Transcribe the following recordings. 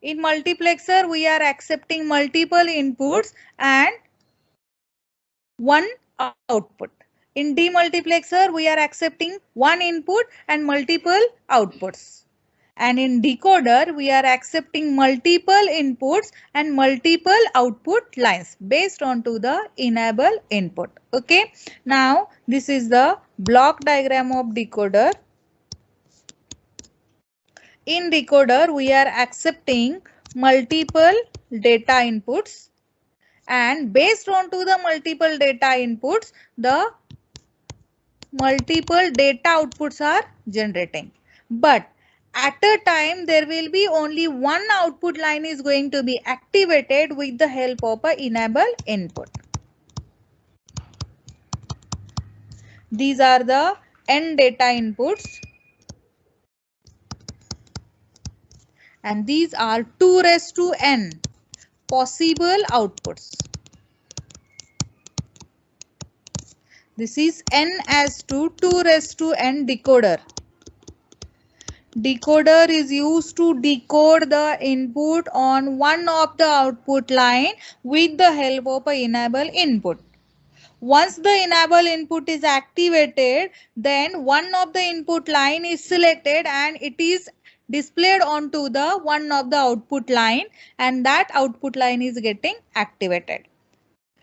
In multiplexer, we are accepting multiple inputs and one output. In demultiplexer, we are accepting one input and multiple outputs. And in decoder, we are accepting multiple inputs and multiple output lines based on to the enable input. Okay. Now, this is the block diagram of decoder. In decoder, we are accepting multiple data inputs, and based on to the multiple data inputs, the multiple data outputs are generating. But at a time, there will be only one output line is going to be activated with the help of a enable input. These are the n data inputs. And these are 2 raised to n possible outputs. This is n as to 2 raised to n decoder. Decoder is used to decode the input on one of the output line with the help of a enable input. Once the enable input is activated, then one of the input line is selected and it is displayed onto the one of the output line, and that output line is getting activated.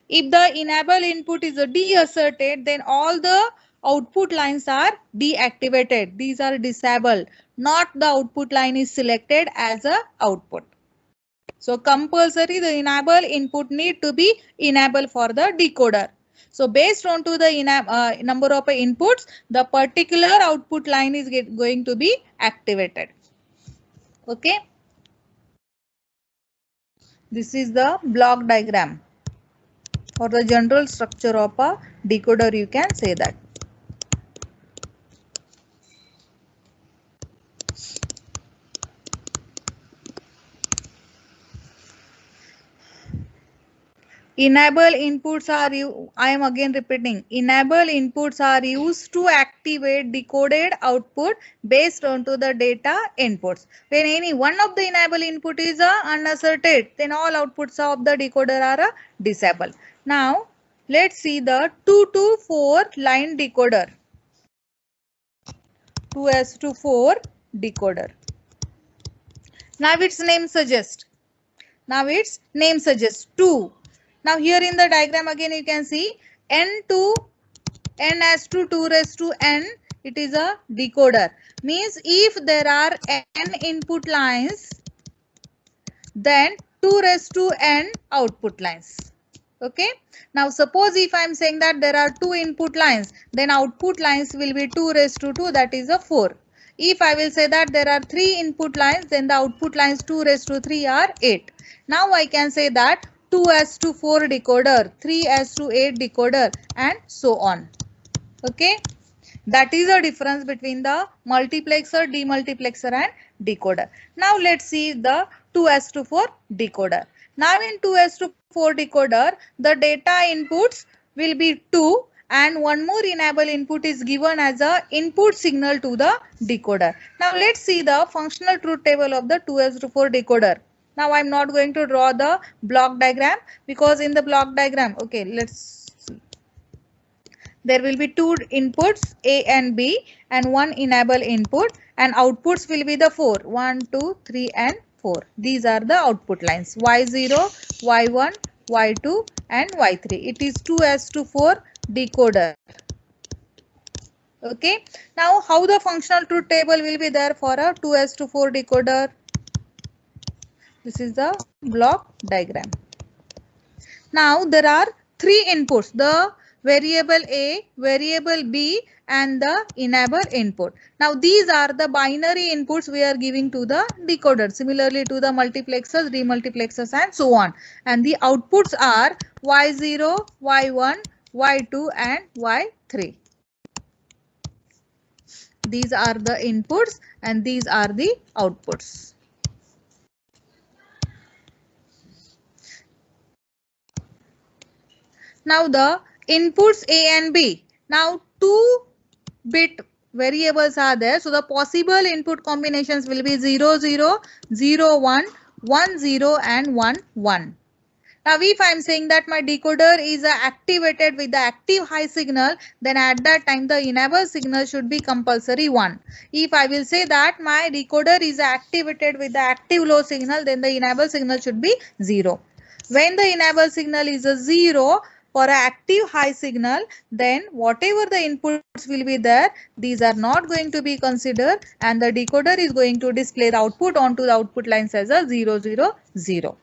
If the enable input is deasserted, then all the output lines are deactivated. These are disabled. Not the output line is selected as a output. So compulsory the enable input need to be enabled for the decoder. So based on to the number of inputs, the particular output line is going to be activated. Okay. This is the block diagram. For the general structure of a decoder, you can say that. Enable inputs are, I am again repeating, enable inputs are used to activate decoded output based on to the data inputs. When any one of the enable input is unasserted, then all outputs of the decoder are disabled. Now, let's see the 2 to 4 line decoder. 2:4 decoder. Now its name suggests. 2. Now here in the diagram again you can see n to n as to 2 raised to n. It is a decoder. Means if there are n input lines, then 2 raised to n output lines. Okay. Now suppose if I am saying that there are 2 input lines, then output lines will be 2 raised to 2, that is a 4. If I will say that there are 3 input lines, then the output lines 2 raised to 3 are 8. Now I can say that 2:4 decoder, 3:8 decoder, and so on. Okay. That is the difference between the multiplexer, demultiplexer and decoder. Now let's see the 2:4 decoder. Now in 2:4 decoder, the data inputs will be 2 and one more enable input is given as a input signal to the decoder. Now let's see the functional truth table of the 2:4 decoder. Now I'm not going to draw the block diagram because in the block diagram, okay, let's see. There will be 2 inputs A and B and one enable input, and outputs will be the 4. 1, 2, 3 and 4. These are the output lines Y0, Y1, Y2 and Y3. It is 2:4 decoder. Okay. Now how the functional truth table will be there for a 2:4 decoder? This is the block diagram. Now there are 3 inputs, the variable A, variable B and the enable input. Now these are the binary inputs we are giving to the decoder, similarly to the multiplexers, demultiplexers and so on. And the outputs are Y0, Y1, Y2 and Y3. These are the inputs and these are the outputs. Now the inputs A and B. Now 2-bit variables are there. So the possible input combinations will be 0, 0, 0, 1, 1 0 and 1 1. Now if I am saying that my decoder is activated with the active high signal, then at that time the enable signal should be compulsory 1. If I will say that my decoder is activated with the active low signal, then the enable signal should be 0. When the enable signal is a 0 for an active high signal, then whatever the inputs will be there, these are not going to be considered, and the decoder is going to display the output onto the output lines as a 0 0 0.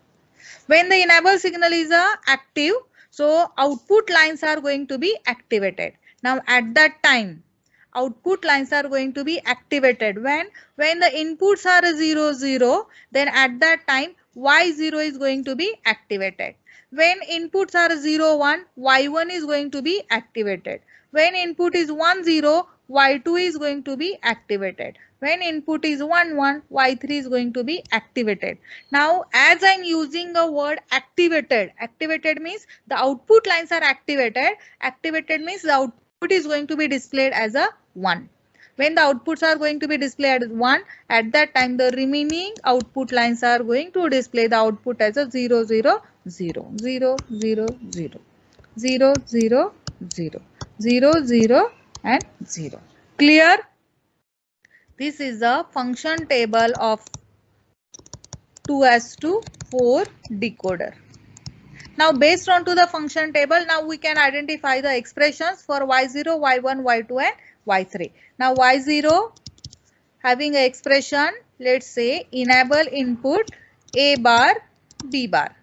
When the enable signal is active, so output lines are going to be activated. Now at that time, output lines are going to be activated. When the inputs are 0 0, then at that time Y0 is going to be activated. When inputs are 0 1, Y1 is going to be activated. When input is 1 0, Y2 is going to be activated. When input is 1 1, Y3 is going to be activated. Now as I am using the word activated, activated means the output lines are activated. Activated means the output is going to be displayed as a 1. When the outputs are going to be displayed as 1, at that time the remaining output lines are going to display the output as a 0 0 0 0 0 0 0 0 0 0 0 and 0. Clear? This is the function table of 2S24 decoder. Now based on to the function table, now we can identify the expressions for Y0, Y1, Y2 and Y3. Now Y0 having an expression, let's say enable input A bar, B bar.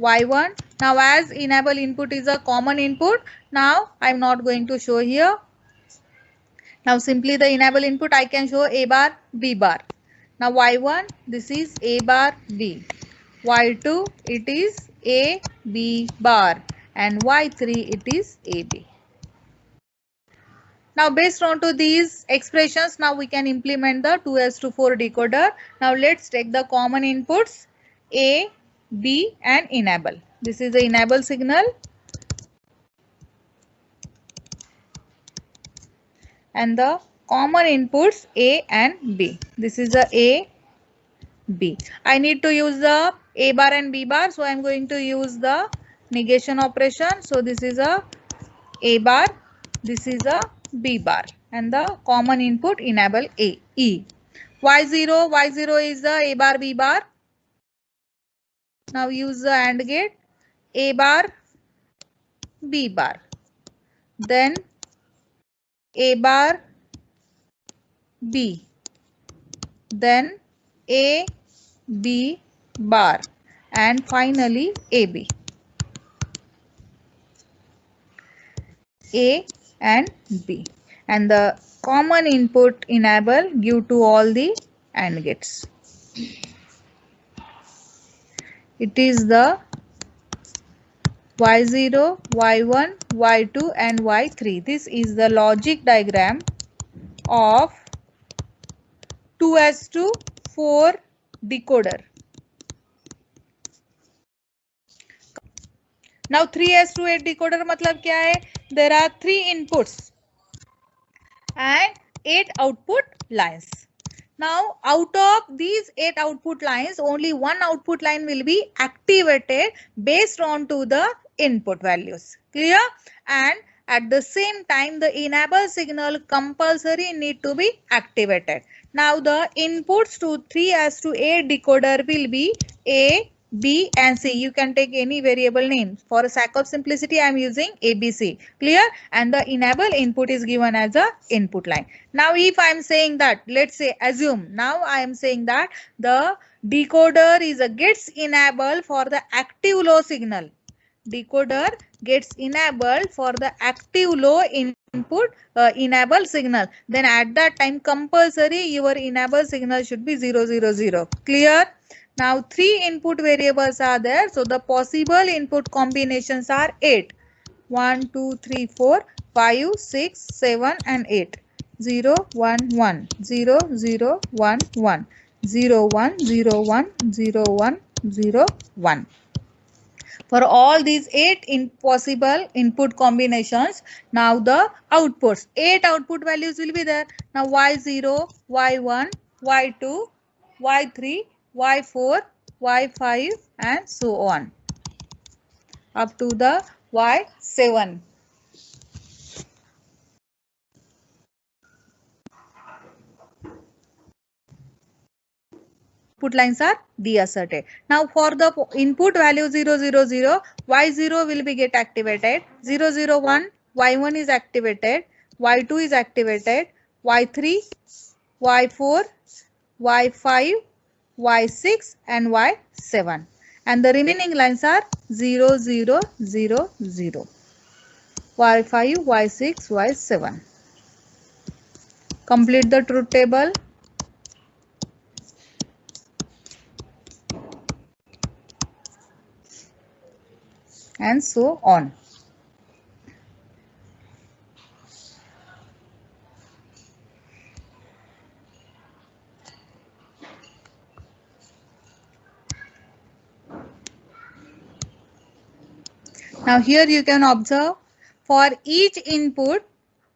Y1, now as enable input is a common input, now I am not going to show here. Now simply the enable input I can show A bar, B bar. Now Y1, this is A bar, B. Y2, it is A, B bar. And Y3, it is AB. Now based on to these expressions, now we can implement the 2S24 decoder. Now let's take the common inputs A, B and enable. This is the enable signal. And the common inputs A and B. This is the A, B. I need to use the A bar and B bar, so I am going to use the negation operation. So this is a A bar, this is a B bar, and the common input enable A, E. Y0 is the A bar, B bar. Now use the AND gate, A bar, B bar. Then A bar, B. Then A, B bar, and finally AB. A and B, and the common input enable give to all the AND gates. It is the Y0, Y1, Y2 and Y3. This is the logic diagram of 2S24 decoder. Now 3S28 decoder मतलब क्या है? There are 3 inputs and 8 output lines. Now out of these 8 output lines, only one output line will be activated based on to the input values. Clear? And at the same time the enable signal compulsory need to be activated. Now the inputs to 3S28 decoder will be A, B and C. You can take any variable name. For the sake of simplicity, I am using ABC. Clear? And the enable input is given as a input line. Now if I am saying that, let's say assume, now I am saying that the decoder is a gets enabled for the active low signal. Decoder gets enabled for the active low input enable signal. Then at that time compulsory your enable signal should be 0 0 0. Clear? Now 3 input variables are there. So the possible input combinations are 8. 1, 2, 3, 4, 5, 6, 7 and 8. 0, 1, 1, 0, 0, 1, 1, 0, 1, 0, 1, 0, 1, 0, 1. For all these 8 possible input combinations, now the outputs, 8 output values will be there. Now Y0, Y1, Y2, Y3, Y4, Y5 and so on up to the Y7. Input lines are deasserted. Now for the input value 0, 0, 0, Y0 will be get activated, 0, 0, 1, Y1 is activated, Y2 is activated, Y3, Y4, Y5, Y6 and Y7. And the remaining lines are 0, 0, 0, 0. Y5, Y6, Y7. Complete the truth table. And so on. Now here you can observe for each input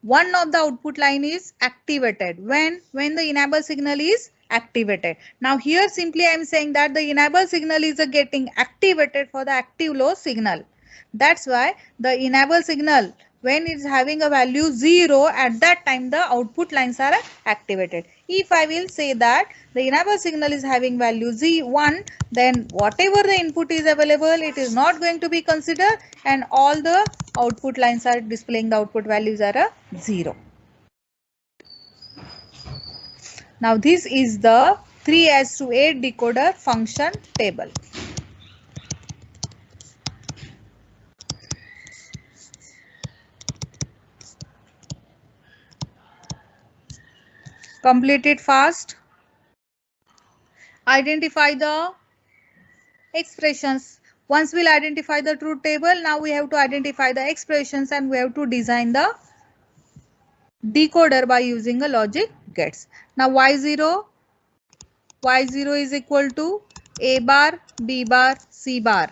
one of the output line is activated when the enable signal is activated. Now here simply I am saying that the enable signal is getting activated for the active low signal. That's why the enable signal when it's having a value 0, at that time the output lines are activated. If I will say that the enable signal is having value Z1, then whatever the input is available, it is not going to be considered and all the output lines are displaying the output values are 0. Now this is the 3:8 decoder function table. Complete it fast. Identify the expressions. Once we'll identify the truth table, now we have to identify the expressions and we have to design the decoder by using a logic gates. Now Y0 is equal to A bar, B bar, C bar.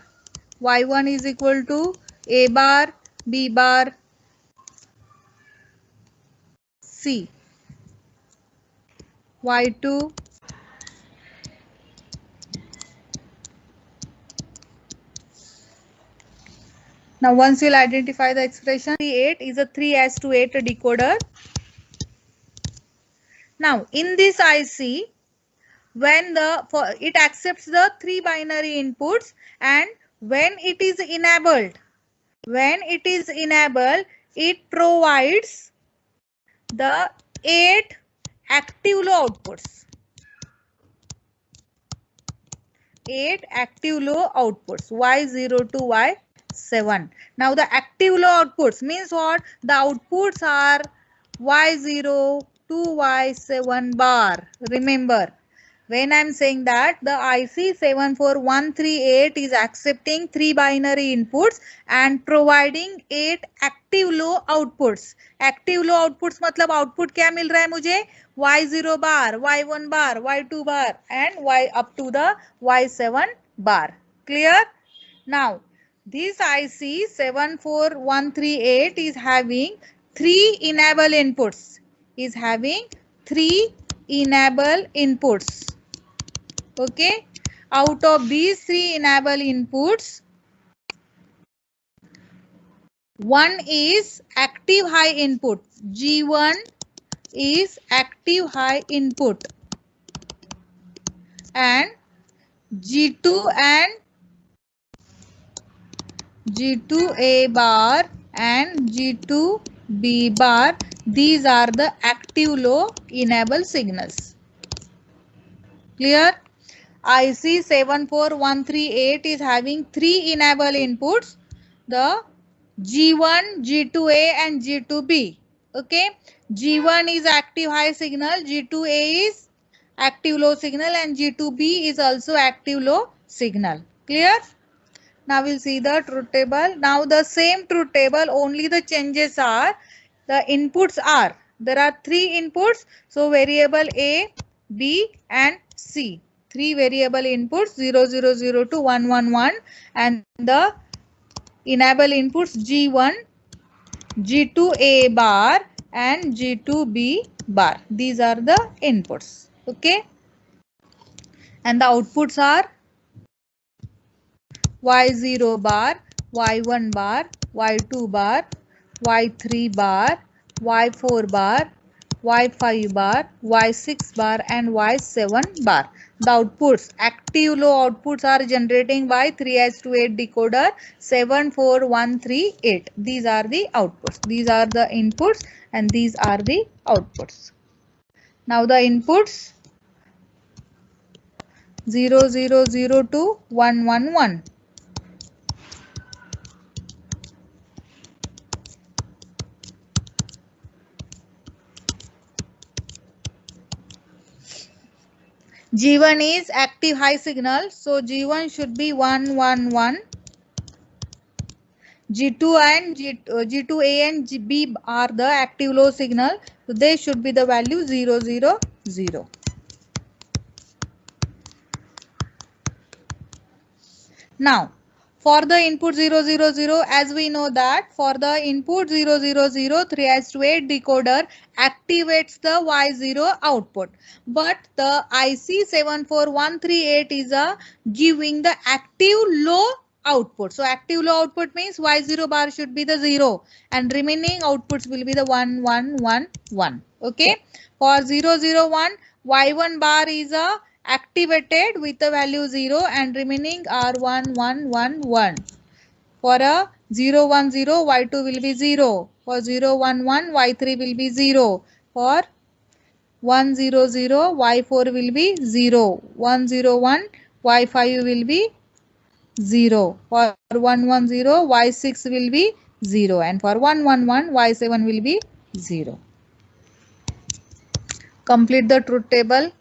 Y1 is equal to A bar, B bar, C. Y2 now once you'll identify the expression, 8 is a 3:8 decoder. Now in this IC, when it accepts the 3 binary inputs and when it is enabled, it provides the 8 active low outputs. 8 active low outputs, Y0 to Y7. Now the active low outputs means what? The outputs are Y0 to Y7 bar. Remember, when I am saying that the IC 74138 is accepting 3 binary inputs and providing 8 active low outputs. Active low outputs मतलब output क्या मिल रहा है मुझे? Y0 bar, Y1 bar, Y2 bar and Y up to the Y7 bar. Clear? Now this IC 74138 is having 3 enable inputs. Okay, out of these 3 enable inputs, one is active high input. G1 is active high input and G2 and G2A bar and G2B bar, these are the active low enable signals. Clear? IC 74138 is having 3 enable inputs, the G1, G2A and G2B. Okay, G1 is active high signal, G2A is active low signal and G2B is also active low signal. Clear? Now we'll see the truth table. Now the same truth table, only the changes are the inputs are, there are 3 inputs, so variable A, B and C. 3 variable inputs 0, 0, 0 to 1, 1, 1 and the enable inputs G1, G2A bar and G2B bar. These are the inputs. Okay. And the outputs are y0 bar, y1 bar, y2 bar, y3 bar, y4 bar, y5 bar, y6 bar and y7 bar. The outputs, active low outputs are generating by 3:8 decoder 74138. These are the outputs. These are the inputs and these are the outputs. Now the inputs 0002 111. G1 is active high signal, so G1 should be 111. G2 and G2A and GB are the active low signal, so they should be the value 000. Now, for the input 000, as we know that for the input 000, 3:8 decoder activates the Y0 output. But the IC 74138 is giving the active low output. So active low output means Y0 bar should be the 0 and remaining outputs will be the 1111. Okay. For 001, Y1 bar is activated with the value 0 and remaining are 1111. For a 010, Y2 will be 0. For 011, Y3 will be 0. For 100, Y4 will be 0. 101, Y5 will be 0. For 110, Y6 will be 0. And for 111, Y7 will be 0. Complete the truth table.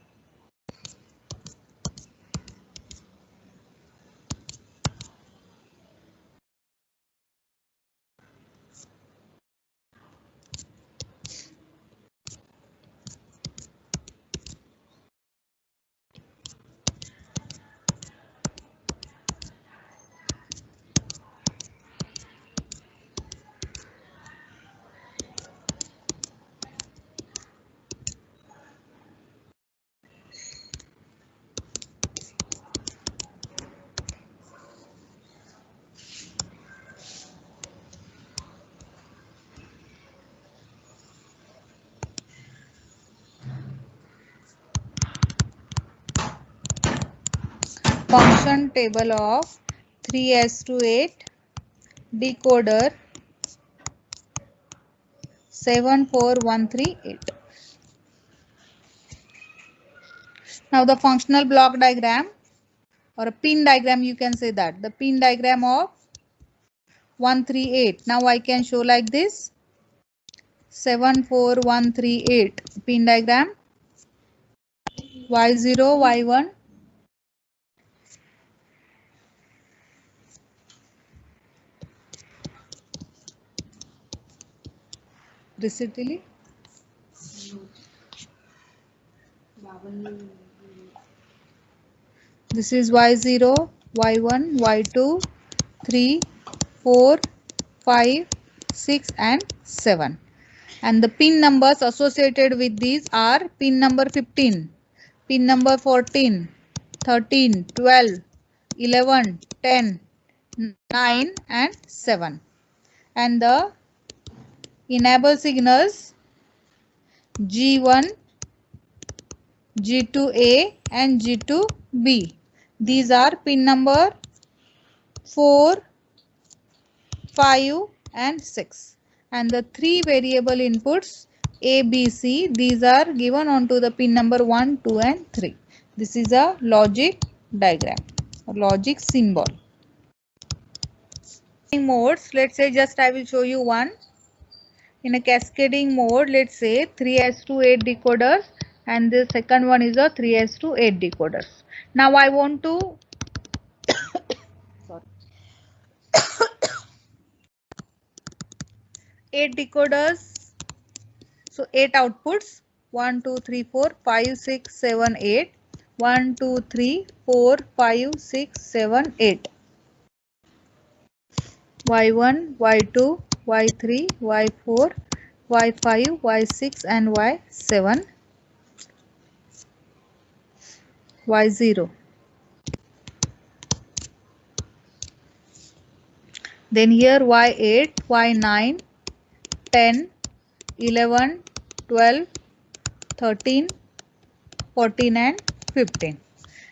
Function table of 3:8 decoder 74138. Now the functional block diagram or a pin diagram, you can say that the pin diagram of 138. Now I can show like this 74138 pin diagram. Y0, Y1, recently this is Y0, Y1, Y2, 3, 4, 5, 6 and 7. And the pin numbers associated with these are pin number 15, pin number 14, 13, 12, 11, 10, 9 and 7. And the enable signals G1, G2A and G2B. These are pin number 4, 5 and 6. And the three variable inputs A, B, C, these are given onto the pin number 1, 2 and 3. This is a logic diagram or logic symbol. Modes, let's say just I will show you one. In a cascading mode, let's say 3:8 decoders and the second one is a 3:8 decoders. Now I want to sorry 8 decoders, so 8 outputs 1 2 3 4 5 6 7 8 1 2 3 4 5 6 7 8 y1 y2 y3 y4 y5 y6 and y7. y0. Then here y8, y9, 10, 11, 12, 13, 14 and 15.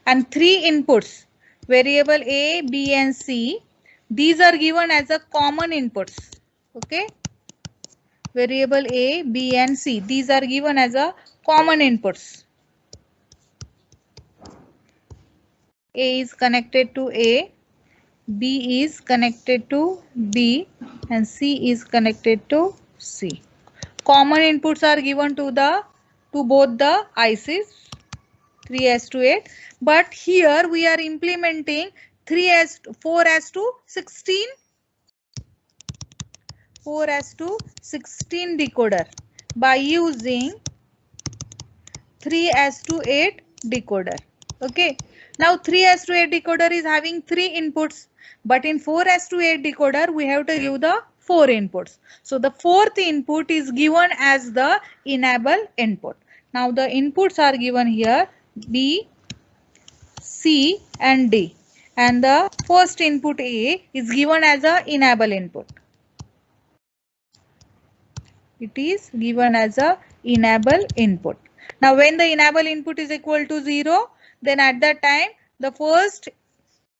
And 3 inputs, variable A, B and C. These are given as a common inputs. Okay. Variable A, B and C. These are given as a common inputs. A is connected to A, B is connected to B and C is connected to C. Common inputs are given to both the ICs 3:8, but here we are implementing 4:16 decoder by using 3:8 decoder. Okay. Now 3:8 decoder is having 3 inputs, but in 4:8 decoder we have to give the 4 inputs. So the fourth input is given as the enable input. Now the inputs are given here B, C and D, and the first input A is given as a enable input. It is given as a enable input. Now when the enable input is equal to 0, then at that time the first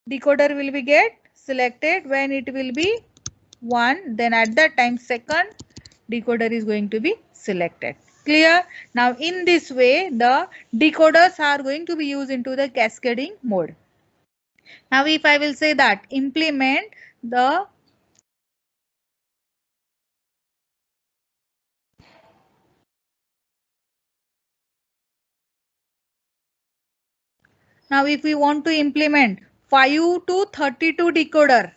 decoder will be get selected. When it will be 1, then at that time second decoder is going to be selected. Clear? Now in this way the decoders are going to be used into the cascading mode. Now if I will say that implement the now if we want to implement 5 to 32 decoder,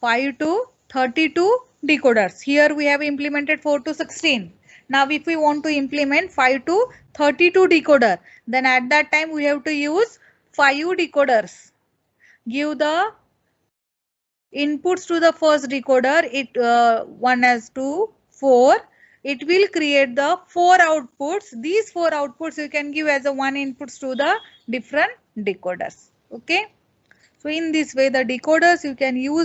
5 to 32 decoders. Here we have implemented 4 to 16. Now if we want to implement 5 to 32 decoder, then at that time we have to use 5 decoders. Give the inputs to the first decoder, 1 as 2, 4. It will create the 4 outputs. These 4 outputs you can give as a 1 inputs to the different decoders. Okay. So in this way the decoders you can use